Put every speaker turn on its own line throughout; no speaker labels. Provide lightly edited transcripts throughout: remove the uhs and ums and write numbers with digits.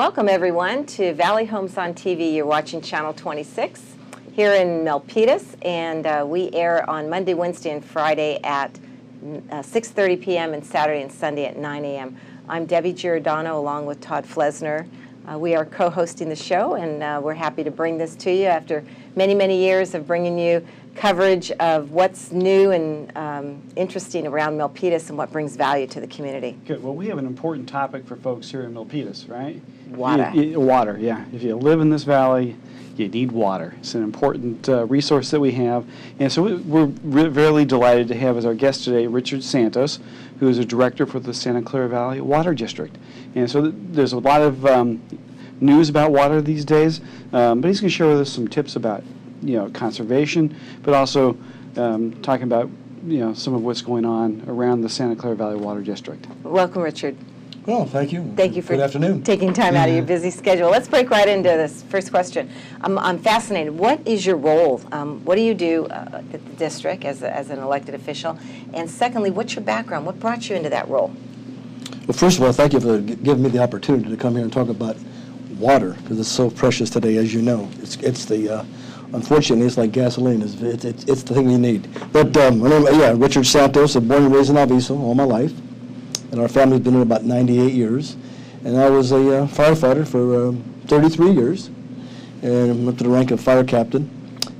Welcome, everyone, to Valley Homes on TV. You're watching Channel 26 here in Milpitas, and we air on Monday, Wednesday, and Friday at 6:30 p.m. and Saturday and Sunday at 9 a.m. I'm Debbie Giordano along with Todd Flesner. We are co-hosting the show, and we're happy to bring this to you after many, many years of bringing you coverage of what's new and interesting around Milpitas and what brings value to the community.
Good. Well, we have an important topic for folks here in Milpitas, right?
Water.
Water, yeah. If you live in this valley, you need water. It's an important resource that we have. And so we're really delighted to have as our guest today Richard Santos, who is a director for the Santa Clara Valley Water District. And so there's a lot of news about water these days, but he's going to share with us some tips about conservation, but also talking about some of what's going on around the Santa Clara Valley Water District.
Welcome, Richard.
Well, thank you.
Thank you for
Good afternoon.
taking time out of your busy schedule. Let's break right into this first question. I'm fascinated. What is your role? What do you do at the district as an elected official? And secondly, what's your background? What brought you into that role?
Well, first of all, thank you for giving me the opportunity to come here and talk about water, because it's so precious today, as you know. It's the unfortunately, it's like gasoline. It's the thing we need. But my name, Richard Santos. I'm born and raised in Alviso all my life, and our family's been here about 98 years. And I was a firefighter for 33 years, and went to the rank of fire captain.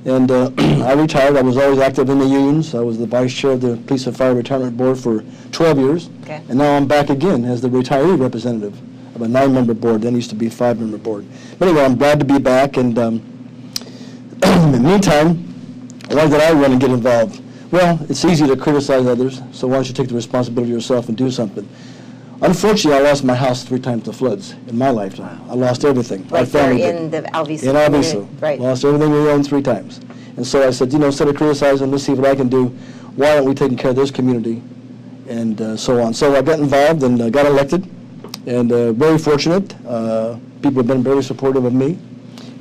And I retired. I was always active in the unions. I was the vice chair of the Police and Fire Retirement Board for 12 years. Okay. And now I'm back again as the retiree representative of a 9-member board. Then used to be a 5-member board. But anyway, I'm glad to be back. And in the meantime, why did I want to get involved? Well, it's easy to criticize others, so why don't you take the responsibility yourself and do something? Unfortunately, I lost my house 3 times to floods in my lifetime. I lost everything.
Right there in the Alviso.
In Alviso.
Right.
Lost everything we owned 3 times. And so I said, instead of criticizing, let's see what I can do. Why aren't we taking care of this community? And so on. So I got involved and got elected, and very fortunate. People have been very supportive of me,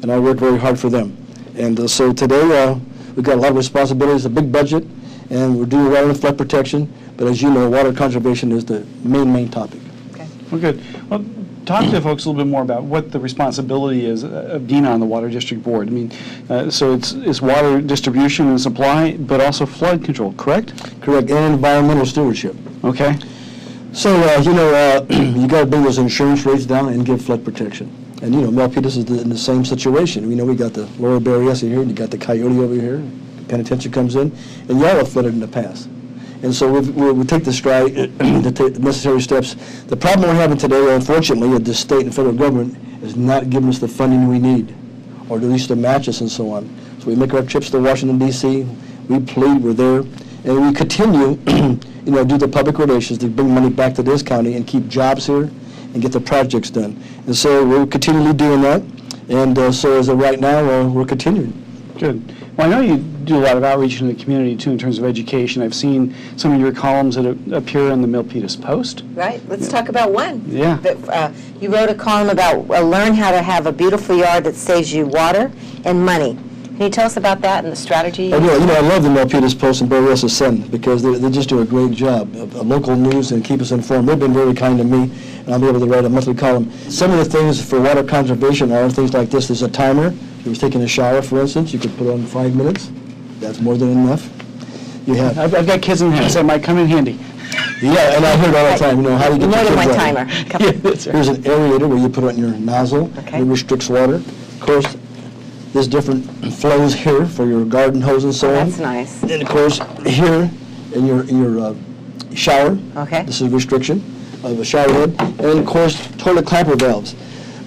and I worked very hard for them. And so today we've got a lot of responsibilities, a big budget, and we're doing well in flood protection. But as you know, water conservation is the main topic.
Okay.
Well, good. Well, talk to folks a little bit more about what the responsibility is of Dina on the Water District Board. I mean, so it's water distribution and supply, but also flood control, correct?
Correct, and environmental stewardship.
Okay.
So, you got to bring those insurance rates down and give flood protection. And, Milpitas is in the same situation. We got the Lower Berryessa here, and you got the Coyote over here. The penitentiary comes in, and y'all have flooded in the past. And so we'll take the stride, to take the necessary steps. The problem we're having today, unfortunately, at the state and federal government is not giving us the funding we need, or at least to match us and so on. So we make our trips to Washington, D.C., we plead, we're there, and we continue, do the public relations to bring money back to this county and keep jobs here and get the projects done. And so we're continually doing that, and so as of right now, we're continuing.
Good. Well, I know you do a lot of outreach in the community, too, in terms of education. I've seen some of your columns that appear in the Milpitas Post.
Right. Let's talk about one.
Yeah.
You wrote a column about learn how to have a beautiful yard that saves you water and money. Can you tell us about that and the strategy?
I love the Milpitas Post and Berryessa Sun, because they just do a great job of local news and keep us informed. They've been very kind to me, and I'll be able to write a monthly column. Some of the things for water conservation are things like this. There's a timer. If you was taking a shower, for instance, you could put on 5 minutes. That's more than enough. You have.
I've got kids in the house. That might come in handy.
Yeah, and I hear it all the time. How do you get your
my
kids
timer.
Yeah, that's right. Here's an aerator where you put it on your nozzle.
Okay.
It restricts water. Of course, there's different flows here for your garden hose and so on.
That's nice.
And of course, here in your shower.
Okay.
This is restriction of a shower head, and of course, toilet clapper valves.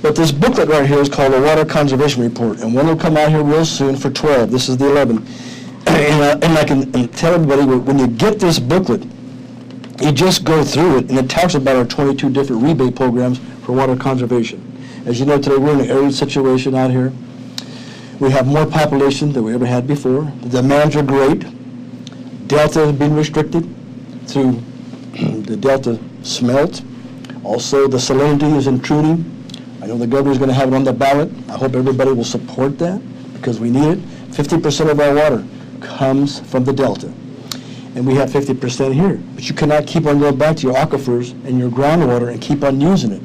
But this booklet right here is called the Water Conservation Report, and one will come out here real soon for 12. This is the 11. And I can tell everybody, when you get this booklet, you just go through it, and it talks about our 22 different rebate programs for water conservation. As you know, today we're in an arid situation out here. We have more population than we ever had before. The demands are great. Delta has been restricted through the Delta smelt. Also, the salinity is intruding. I know the governor's going to have it on the ballot. I hope everybody will support that, because we need it. 50% of our water comes from the Delta, and we have 50% here. But you cannot keep on going back to your aquifers and your groundwater and keep on using it.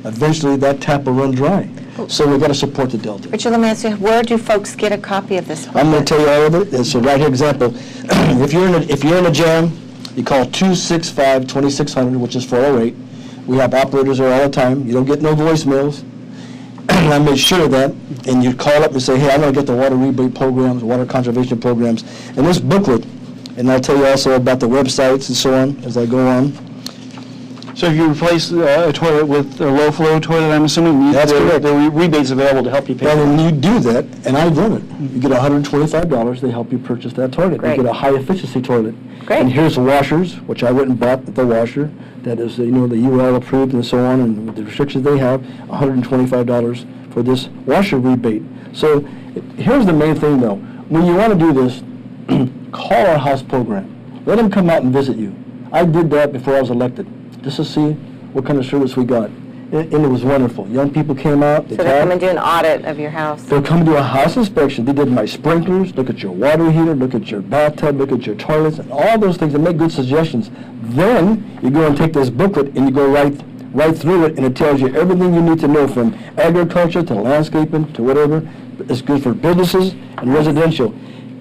eventually that tap will run dry. So we've got to support the Delta.
Richard, let me ask you, where do folks get a copy of this?
I'm going to tell you all of it. It's a right here example. If you're in a jam, you call 265-2600, which is 408. We have operators there all the time. You don't get no voicemails. I made sure of that. And you call up and say, hey, I want to get the water rebate programs, water conservation programs. And this booklet, and I'll tell you also about the websites and so on as I go on.
So if you replace a toilet with a low-flow toilet, I'm assuming
That's correct.
there are rebates available to help you pay for
And
it.
when you do that, and I've done it, you get $125, they help you purchase that toilet.
Great.
You get a high-efficiency toilet.
Great.
And here's the washers, which I went and bought the washer. That is, the UL approved and so on, and with the restrictions they have, $125 for this washer rebate. So here's the main thing, though. When you want to do this, call our house program. Let them come out and visit you. I did that before I was elected, just to see what kind of service we got. And it was wonderful. Young people came out.
So they come and do an audit of your house?
They'll come do a house inspection. They did my sprinklers, look at your water heater, look at your bathtub, look at your toilets, and all those things, and make good suggestions. Then you go and take this booklet and you go right through it, and it tells you everything you need to know, from agriculture to landscaping to whatever. It's good for businesses and residential.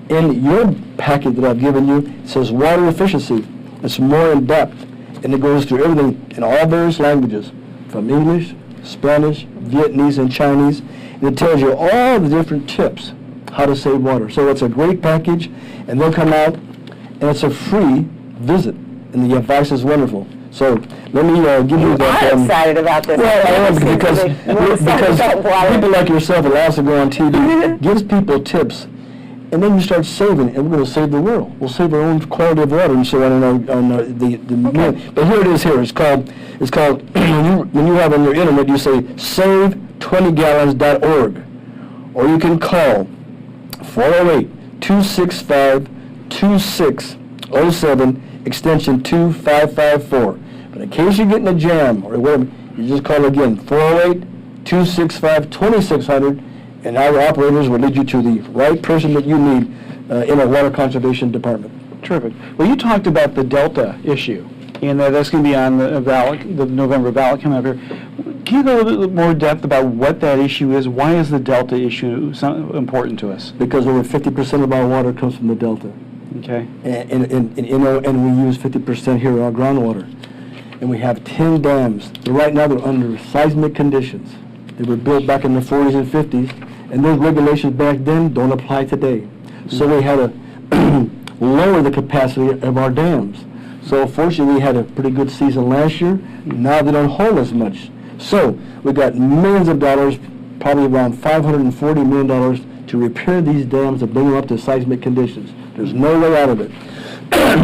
In your packet that I've given you, it says water efficiency. It's more in depth, and it goes through everything in all various languages, from English, Spanish, Vietnamese, and Chinese. And it tells you all the different tips how to save water. So it's a great package, and they'll come out, and it's a free visit, and the advice is wonderful. So let me give you that.
I'm excited about this.
Well, I am, because
water.
people like yourself allow us to go on TV, gives people tips, and then you start saving, and we're going to save the world. We'll save our own quality of water and so on. But here it is. Here it's called. when you have on your internet, you say save20gallons.org, or you can call 408-265-2607, extension 2554. But in case you get in a jam or whatever, you just call again 408-265-2600. And our operators will lead you to the right person that you need in a water conservation department.
Terrific. Well, you talked about the Delta issue, and that's going to be on the ballot, the November ballot coming up here. Can you go a little bit more depth about what that issue is? Why is the Delta issue so important to us?
Because over 50% of our water comes from the Delta.
Okay.
And we use 50% here in our groundwater. And we have 10 dams. Right now they're under seismic conditions. They were built back in the 40s and 50s, and those regulations back then don't apply today. So we had to lower the capacity of our dams. So fortunately we had a pretty good season last year. Now they don't hold as much. So we got millions of dollars, probably around $540 million, to repair these dams and bring them up to seismic conditions. There's no way out of it.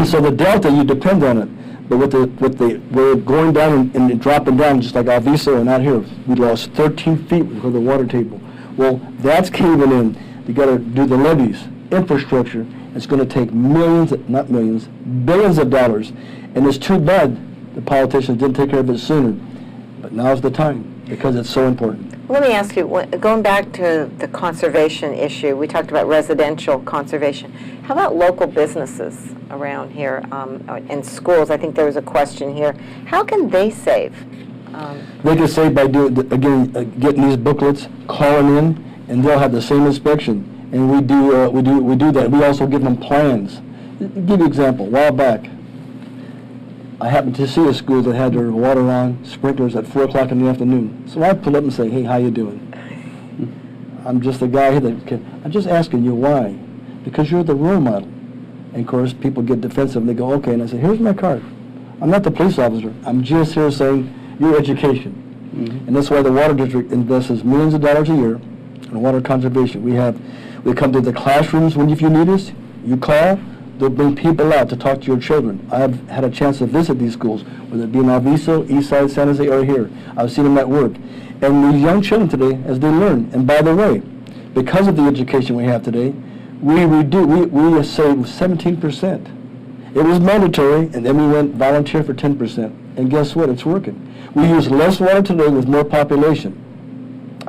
So the Delta, you depend on it. But we're going down and dropping down, just like Alviso and out here. We lost 13 feet for the water table. Well, that's caving in. You got to do the levees, infrastructure. It's going to take millions, not millions, billions of dollars. And it's too bad the politicians didn't take care of it sooner. But now's the time, because it's so important.
Let me ask you, going back to the conservation issue, we talked about residential conservation. How about local businesses around here and schools? I think there was a question here. How can they save?
They can save by getting these booklets, calling in, and they'll have the same inspection. And we do that. We also give them plans. Give you an example. A while back, I happened to see a school that had their water on, sprinklers at 4 o'clock in the afternoon. So I pull up and say, hey, how you doing? I'm just a guy here I'm just asking you why. Because you're the role model. And of course, people get defensive and they go, okay. And I say, here's my card. I'm not the police officer. I'm just here saying your education. Mm-hmm. And that's why the water district invests millions of dollars a year in water conservation. We come to the classrooms if you need us. You call. They'll bring people out to talk to your children. I've had a chance to visit these schools, whether it be in Alviso, Eastside, San Jose, or here. I've seen them at work. And these young children today, as they learn, and by the way, because of the education we have today, we saved 17%. It was mandatory, and then we went volunteer for 10%. And guess what? It's working. We use less water today with more population.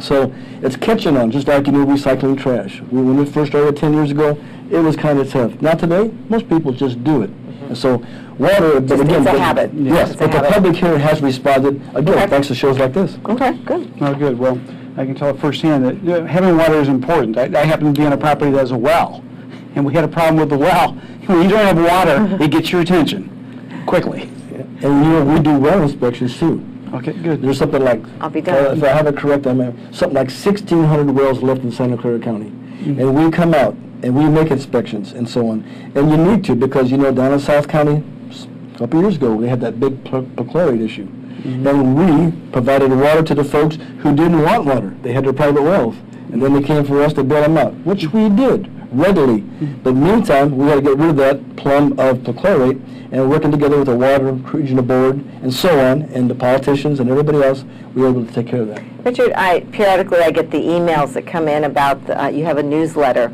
So it's catching on, just like recycling trash. When we first started 10 years ago, it was kind of tough. Not today. Most people just do it. Mm-hmm. And so water, but again,
it's a habit.
Yes,
It's a
but the
habit.
public here has responded, again,
Okay.
thanks to shows like this.
Okay, good.
Oh, good. Well, I can tell firsthand that having water is important. I happen to be on a property that has a well, and we had a problem with the well. When you don't have water, it gets your attention quickly.
And we do well inspections too.
Okay, good.
There's something like,
I'll be done.
if I have it correct, something like 1,600 wells left in Santa Clara County. And we come out and we make inspections and so on. And you need to, because down in South County, a couple years ago, we had that big perchlorate issue. And we provided water to the folks who didn't want water. They had their private wells. And then they came for us to bail them out, which we did readily. But meantime, we had to get rid of that plum of perchlorate, and working together with the Water Regional Board and so on, and the politicians and everybody else, we were able to take care of that.
Richard, periodically I get the emails that come in about, you have a newsletter,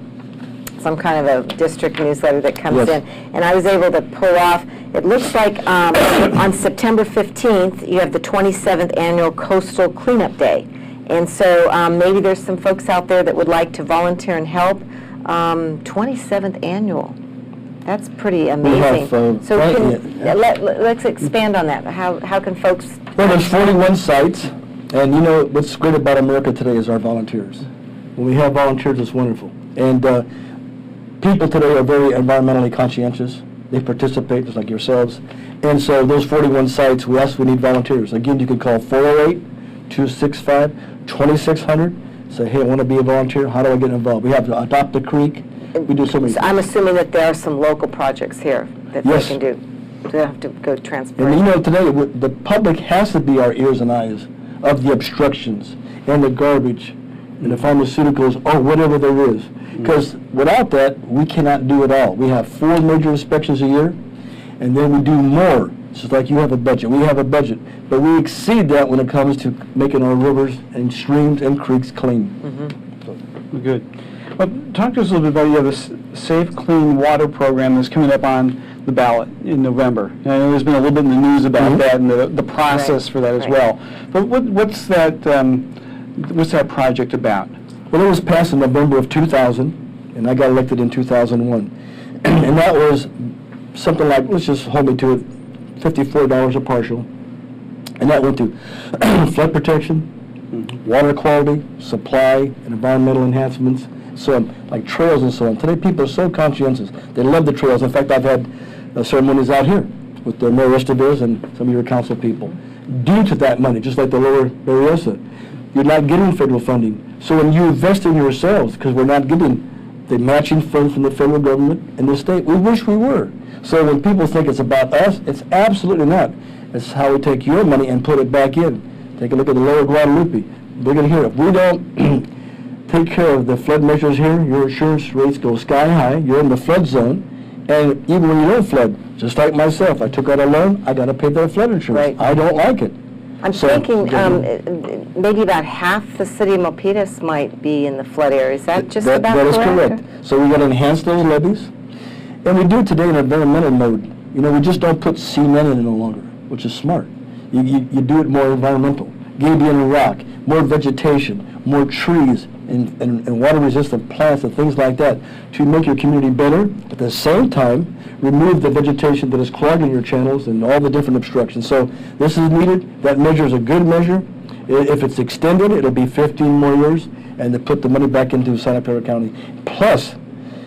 some kind of a district newsletter that comes
Yes.
in, and I was able to pull off, it looks like on September 15th, you have the 27th Annual Coastal Cleanup Day. And so maybe there's some folks out there that would like to volunteer and help. 27th Annual. That's pretty amazing.
have,
So
yeah.
let's expand on that. How can folks...
Well, there's 41 sites, and what's great about America today is our volunteers. When we have volunteers, it's wonderful. And people today are very environmentally conscientious. They participate, just like yourselves. And so those 41 sites, we need volunteers. Again, you can call 408-265-2600. Say, hey, I want to be a volunteer. How do I get involved? We have to Adopt a Creek. We do so many
So I'm assuming that there are some local projects here that
Yes.
they can do. They have to go
And
transparent.
today, the public has to be our ears and eyes of the obstructions and the garbage and the pharmaceuticals or whatever there is. Because without that, we cannot do it all. We have 4 major inspections a year, and then we do more. It's just like you have a budget. We have a budget. But we exceed that when it comes to making our rivers and streams and creeks clean.
Good. Well, talk to us a little bit about this Safe Clean Water program that's coming up on the ballot in November. I know there's been a little bit in the news about that and the process for that as well. But what's that project about?
Well, it was passed in November of 2000, and I got elected in 2001. And that was something like, let's just hold me to it, $54 a partial. And that went to flood protection, water quality, supply, and environmental enhancements, so on, like trails and so on. Today, people are so conscientious. They love the trails. In fact, I've had ceremonies out here with the Mayor Estevez and some of your council people. Due to that money, just like the lower Berryessa, you're not getting federal funding. So when you invest in yourselves, because we're not getting the matching funds from the federal government and the state, we wish we were. So when people think it's about us, it's absolutely not. It's how we take your money and put it back in. Take a look at the lower Guadalupe. Look at here. If we don't take care of the flood measures here, your insurance rates go sky high. You're in the flood zone. And even when you don't flood, just like myself, I took out a loan, I got to pay that flood insurance.
Right.
I don't like it.
I'm thinking maybe about half the city of Milpitas might be in the flood area. Is that just about correct?
That is correct. So we got to enhance those levees. And we do it today in environmental mode. We just don't put cement in it no longer, which is smart. You do it more environmental. Gabion rock, more vegetation, more trees, and water-resistant plants and things like that to make your community better. At the same time, remove the vegetation that is clogging your channels and all the different obstructions. So this is needed. That measure is a good measure. If it's extended, it'll be 15 more years, and to put the money back into Santa Clara County. Plus,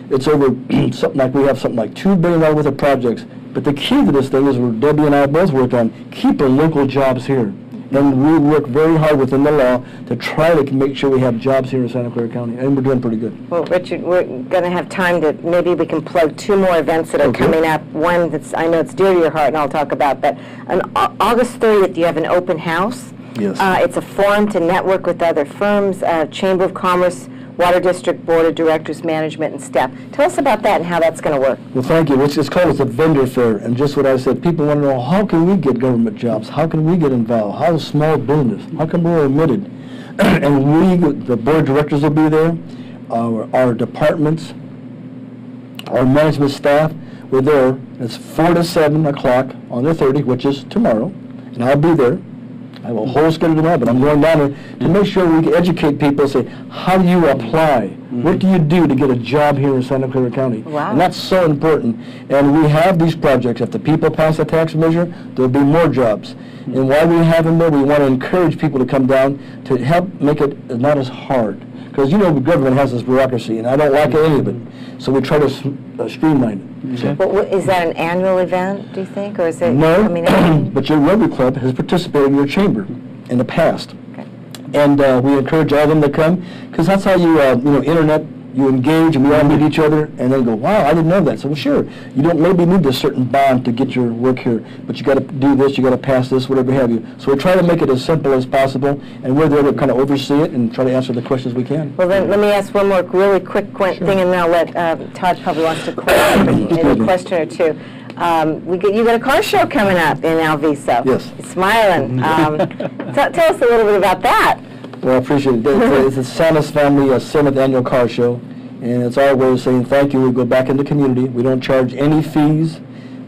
it's over we have something like $2 billion worth of projects. But the key to this thing is where Debbie and I both work on keeping local jobs here. And we work very hard within the law to try to make sure we have jobs here in Santa Clara County, and we're doing pretty good.
Well, Richard, we're going to have time to, maybe we can plug 2 more events that are coming up. One that's, I know it's dear to your heart, and I'll talk about that. On August 30th, you have an open house.
Yes.
It's a forum to network with other firms, Chamber of Commerce, Water District Board of Directors, management, and staff. Tell us about that and how that's going to work.
Well, thank you. It's called a vendor fair, and just what I said, people want to know, how can we get government jobs? How can we get involved? How is small business? How come we're omitted? And the board of directors will be there, our departments, our management staff. We're there. It's 4 to 7 o'clock on the 30th, which is tomorrow, and I'll be there. I have a whole schedule tomorrow, but I'm going down there to make sure we can educate people and say, how do you apply? What do you do to get a job here in Santa Clara County?
Wow.
And that's so important. And we have these projects. If the people pass a tax measure, there'll be more jobs. And while we have them there, we want to encourage people to come down to help make it not as hard. Because, you know, the government has this bureaucracy, and I don't like any of it. So we try to streamline it. So.
Well, is that an annual event, do you think, or is it
No,
coming out?
but your Rotary Club has participated in your chamber in the past.
Okay.
And we encourage all of them to come, because that's how you, internet, you engage, and we all meet each other, and then go, wow, I didn't know that. So, well, sure, you don't maybe need a certain bond to get your work here, but you got to do this, you got to pass this, whatever have you. So we try to make it as simple as possible, and we're there to kind of oversee it and try to answer the questions we can.
Well, then let me ask one more really quick thing, and then I'll let Todd probably wants to maybe a question or two. You got a car show coming up in Alviso.
Yes.
You're smiling. Tell us a little bit about that.
Well, I appreciate it. It's the Santos family 7th annual car show, and it's our way of saying thank you. We go back in the community. We don't charge any fees.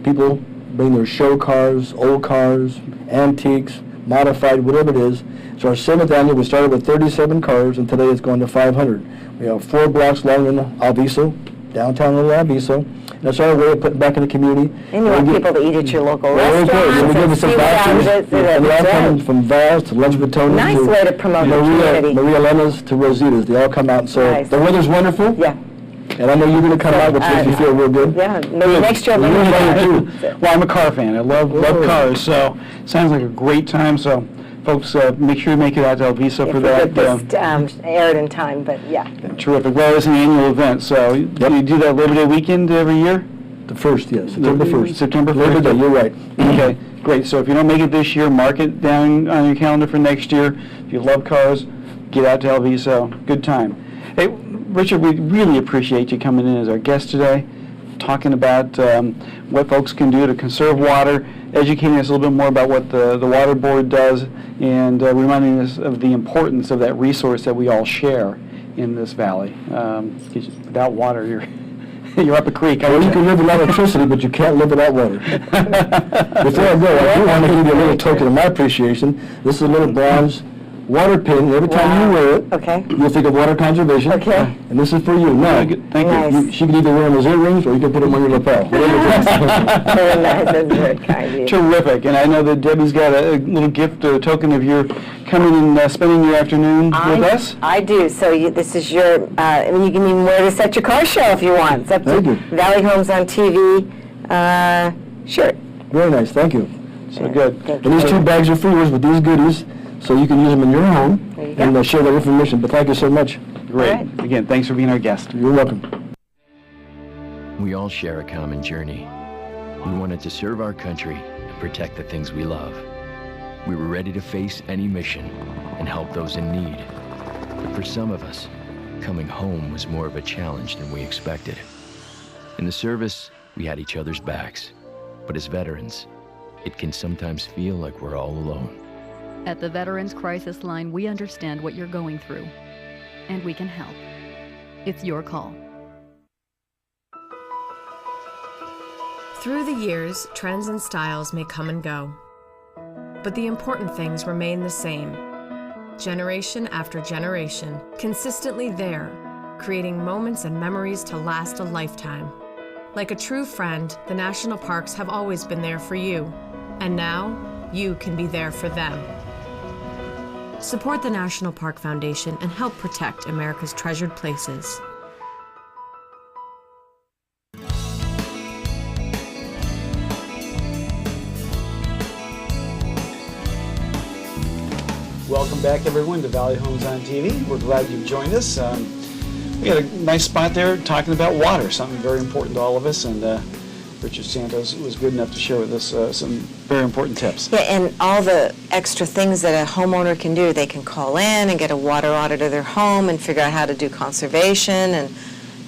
People bring their show cars, old cars, antiques, modified, whatever it is. It's our 7th annual. We started with 37 cars, and today it's going to 500. We have 4 blocks long in Alviso, downtown little Alviso. That's our way of putting back in the community.
And you want people to eat at your local
restaurants.
restaurants.
We give us some vouchers. And they all come from Val's to Lunch Batones.
Nice way to promote the community.
Maria Lena's to Rosita's. They all come out. So
nice.
The weather's wonderful.
Yeah.
And I know you're going to come out, which makes me feel real good.
Yeah, maybe next year I'll be
Well, I'm a car fan. I love cars, so sounds like a great time. So, folks, make sure you make it out to Alviso for that.
This aired in time, but yeah.
Terrific. Well, it's an annual event, so you do that Labor Day weekend every year?
The 1st, yes. September 1st.
September 1st.
Labor Day, you're right.
Okay, great. So if you don't make it this year, mark it down on your calendar for next year. If you love cars, get out to Alviso. Good time. Hey, Richard, we really appreciate you coming in as our guest today, talking about what folks can do to conserve water, educating us a little bit more about what the Water Board does, and reminding us of the importance of that resource that we all share in this valley. 'Cause without water, you're up a creek.
Well, you can live without electricity, but you can't live without water. Before I go, I do want to give you a little token of my appreciation. This is a little bronze water pin. Every time you wear it, you'll think of water conservation.
Okay.
And this is for you. Now,
thank you.
She can either wear them as earrings, or you can put them on your lapel.
Very nice. That's very kind of you.
Terrific. And I know that Debbie's got a little gift, a token of your coming and spending your afternoon with us.
I do. So this is your, I mean, you can even wear this at your car show if you want. It's up to Valley Homes on TV shirt.
Very nice. Thank you.
So good.
Thank
And these 2 bags are for yours with these goodies, so you can use them in your home
you
and share that information. But thank you so much.
Great.
All right.
Again, thanks for being our guest.
You're welcome.
We all share a common journey. We wanted to serve our country and protect the things we love. We were ready to face any mission and help those in need. But for some of us, coming home was more of a challenge than we expected. In the service, we had each other's backs. But as veterans, it can sometimes feel like we're all alone.
At the Veterans Crisis Line, we understand what you're going through, and we can help. It's your call.
Through the years, trends and styles may come and go, but the important things remain the same. Generation after generation, consistently there, creating moments and memories to last a lifetime. Like a true friend, the national parks have always been there for you, and now you can be there for them. Support the National Park Foundation and help protect America's treasured places.
Welcome back, everyone, to Valley Homes on TV. We're glad you've joined us. We had a nice spot there talking about water, something very important to all of us, and Richard Santos was good enough to share with us some very important tips.
Yeah, and all the extra things that a homeowner can do. They can call in and get a water audit of their home and figure out how to do conservation and,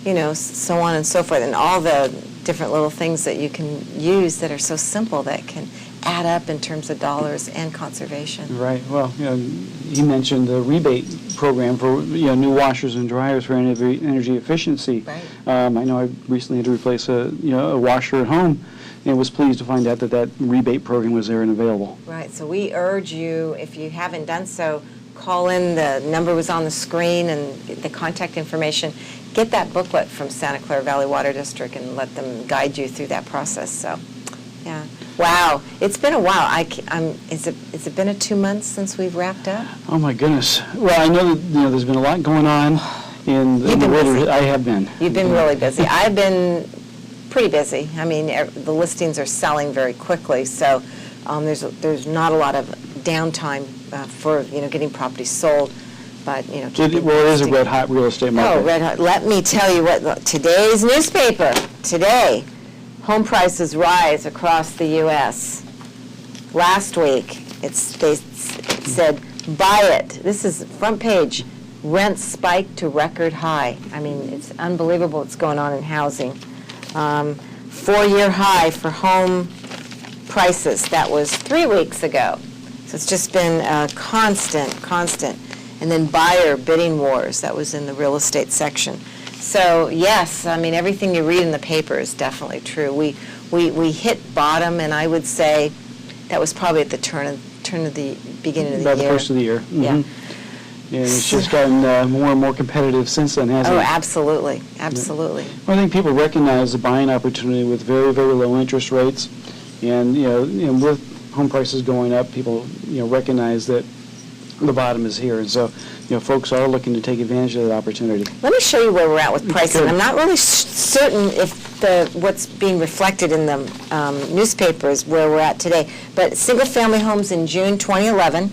you know, so on and so forth. And all the different little things that you can use that are so simple that can add up in terms of dollars and conservation.
Right. Well, you know, he mentioned the rebate program for new washers and dryers for energy efficiency.
Right.
I know I recently had to replace a washer at home, and was pleased to find out that that rebate program was there and available.
Right, so we urge you, if you haven't done so, call in. The number was on the screen and the contact information. Get that booklet from Santa Clara Valley Water District and let them guide you through that process. So, yeah. Wow, it's been a while. Has it been 2 months since we've wrapped up?
Oh my goodness. Well, I know that there's been a lot going on in the world. I have been.
You've been really busy. I've been pretty busy. I mean, the listings are selling very quickly, so there's not a lot of downtime for getting properties sold. But
it is a red hot real estate market.
Oh, red hot! Let me tell you what today's newspaper today. Home prices rise across the U.S. Last week, it said, buy it. This is front page. Rents spiked to record high. I mean, it's unbelievable what's going on in housing. 4-year high for home prices. That was 3 weeks ago. So it's just been constant. And then buyer bidding wars. That was in the real estate section. So yes, I mean, everything you read in the paper is definitely true. We hit bottom, and I would say that was probably at the turn of the beginning of the year.
About the first of the year. Mm-hmm.
Yeah.
Yeah, it's just gotten more and more competitive since then, hasn't it?
Oh, absolutely. Absolutely.
Well, I think people recognize the buying opportunity with very, very low interest rates, and with home prices going up, people recognize that the bottom is here, and so folks are looking to take advantage of that opportunity.
Let me show you where we're at with pricing.
Good.
I'm not really certain if what's being reflected in the newspapers where we're at today, but single-family homes in June 2011,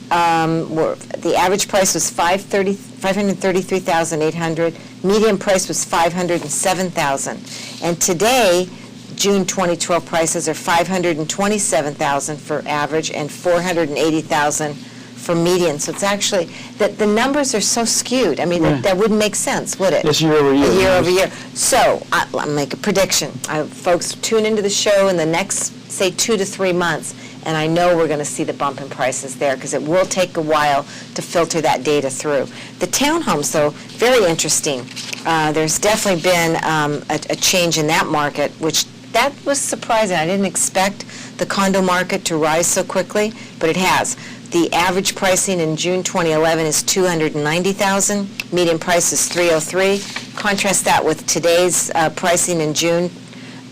the average price was $533,800. Median price was $507,000, and today, June 2012 prices are $527,000 for average and $480,000 for median. So it's actually that the numbers are so skewed. I mean, that wouldn't make sense, would it?
It's year over year.
Year over year. So I'll make a prediction. Folks, tune into the show in the next, say, 2 to 3 months, and I know we're going to see the bump in prices there because it will take a while to filter that data through. The townhomes, though, very interesting. There's definitely been a change in that market, which that was surprising. I didn't expect the condo market to rise so quickly, but it has. The average pricing in June 2011 is $290,000. Median price is $303,000. Contrast that with today's pricing in June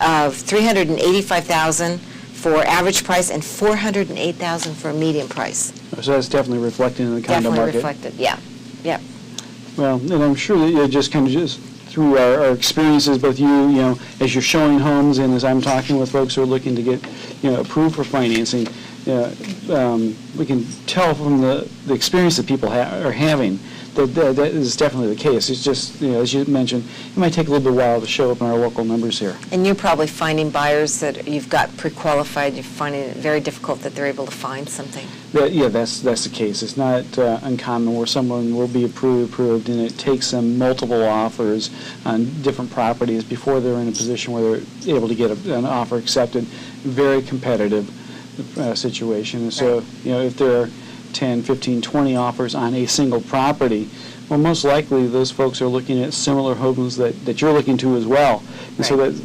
of $385,000 for average price and $408,000 for a median price.
So that's definitely reflected in the condo market.
Definitely reflected, yeah.
Well, and I'm sure that you're just through our experiences, both you as you're showing homes and as I'm talking with folks who are looking to get approved for financing, we can tell from the experience that people are having that is definitely the case. It's just, as you mentioned, it might take a little bit while to show up in our local numbers here.
And you're probably finding buyers that you've got pre-qualified, you're finding it very difficult that they're able to find something.
That's the case. It's not uncommon where someone will be approved, and it takes them multiple offers on different properties before they're in a position where they're able to get an offer accepted. Very competitive situation. And so, if there are 10, 15, 20 offers on a single property, well, most likely those folks are looking at similar homes that you're looking to as well. And so that,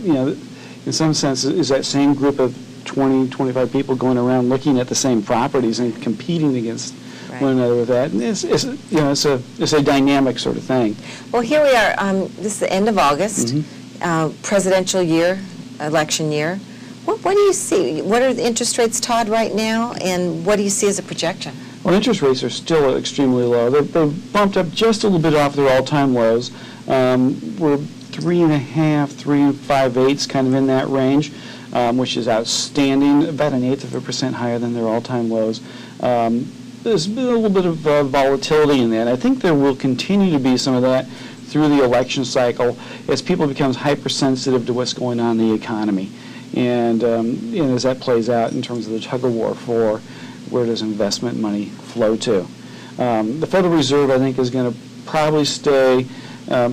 in some sense, is that same group of 20, 25 people going around looking at the same properties and competing against one another with that. And it's a dynamic sort of thing.
Well, here we are. This is the end of August, presidential year, election year. What do you see? What are the interest rates, Todd, right now, and what do you see as a projection?
Well, interest rates are still extremely low. They've bumped up just a little bit off their all-time lows. We're 3.5, 3 5/8, kind of in that range, which is outstanding, about 1/8% higher than their all-time lows. There's been a little bit of volatility in that. I think there will continue to be some of that through the election cycle as people become hypersensitive to what's going on in the economy. And as that plays out in terms of the tug-of-war for where does investment money flow to. The Federal Reserve, I think, is going to probably stay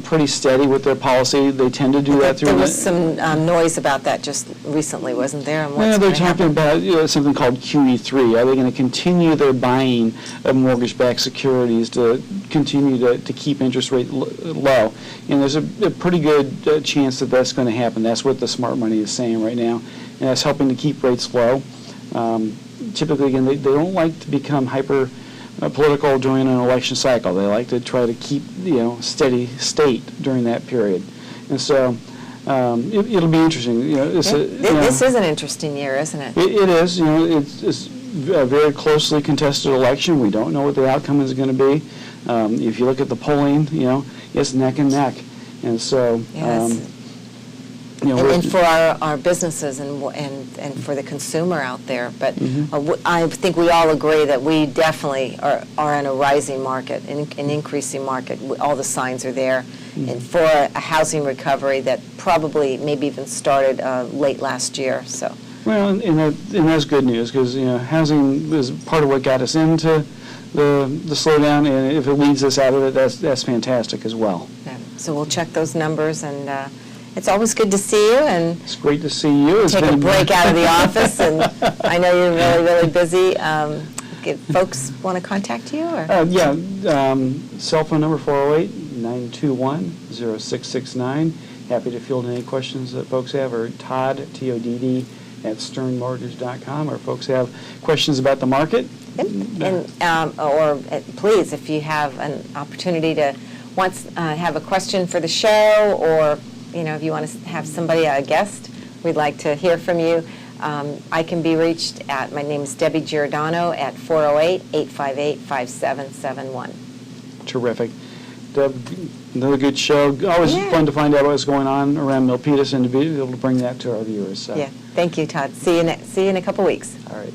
pretty steady with their policy. They tend to do that through.
There was some noise about that just recently, wasn't there? And what's
Well, they're
gonna
talking
happen?
about something called QE3. Are they going to continue their buying of mortgage-backed securities to continue to keep interest rate low? And there's a pretty good chance that that's going to happen. That's what the smart money is saying right now, and that's helping to keep rates low. Typically, again, they don't like to become hyper political during an election cycle. They like to try to keep steady state during that period, and so it'll be interesting.
This is an interesting year, isn't it?
It is. It's a very closely contested election. We don't know what the outcome is going to be. If you look at the polling, it's neck and neck, and so.
Yes. And for our businesses and for the consumer out there. But I think we all agree that we definitely are in a rising market, an increasing market. All the signs are there. And for a housing recovery that probably maybe even started late last year. So.
Well, and that's good news because housing is part of what got us into the slowdown, and if it leads us out of it, that's fantastic as well.
Yeah. So we'll check those numbers, and it's always good to see you. And
it's great to see you.
Take a break out of the office, and I know you're really, really busy. If folks want to contact you? Or?
Cell phone number 408-921-0669. Happy to field any questions that folks have, or Todd, T-O-D-D, at sternmortgage.com, or folks have questions about the market.
Or please, if you have an opportunity to have a question for the show, or if you want to have somebody, a guest, we'd like to hear from you. I can be reached at, my name is Debbie Giordano, at 408-858-5771.
Terrific. Deb, another good show. Always fun to find out what's going on around Milpitas and to be able to bring that to our viewers. So.
Yeah, thank you, Todd. See you in a couple weeks.
All right.